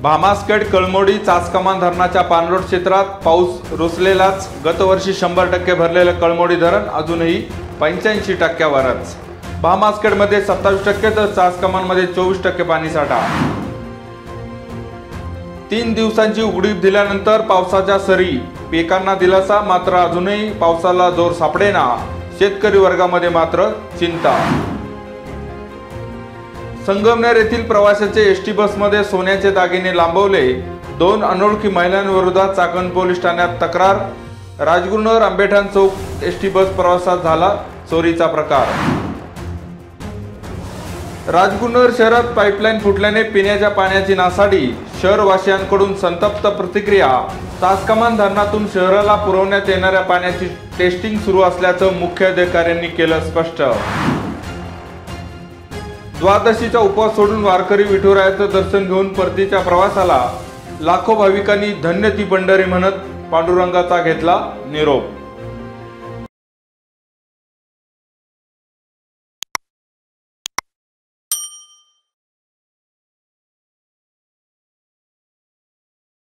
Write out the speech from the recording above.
भामासखेड कळमोडी चासकमान धरणाच्या पाणलोट क्षेत्रात पाऊस रुसलेलाच। गतवर्षी 100% भरलेले कळमोडी धरण अजूनही 85%वरच। भामासखेडमध्ये 27% तर चासकमानमध्ये 24% पाणीसाठा। 3 दिवसांची उघडीप दिल्यानंतर पावसाच्या सरी, पिकांना दिलासा, मात्र अजूनही पावसाला जोर सापडेना। शेतकरी वर्गामध्ये मात्र चिंता। संगमनेर येथील प्रवाशाचे एसटी बसमध्ये सोन्याचे दागिने लांबवले। 2 अनोळखी महिलांविरोधात चाकण पोलीस ठाण्यात तक्रार। राजगुरुनगर आंबेठाण चौक एसटी बस प्रवासात झाला चोरीचा प्रकार। राजगुरुनगर शहरात पाईपलाईन फुटल्याने पिण्याच्या पाण्याची नासाडी। शहरवासियांकडून संतप्त प्रतिक्रिया। चासकमान धरणातून शहराला पुरवण्यात येणाऱ्या पाण्याची टेस्टिंग सुरू असल्याचं मुख्य अधिकाऱ्यांनी केलं स्पष्ट। द्वादशीचा उपवास सोडून वारकरी विठुरायाचं दर्शन घेऊन परतीच्या प्रवासाला लाखो भाविकांनी धन्य ती पंढरी म्हणत पांडुरंगाचा घेतला निरोप।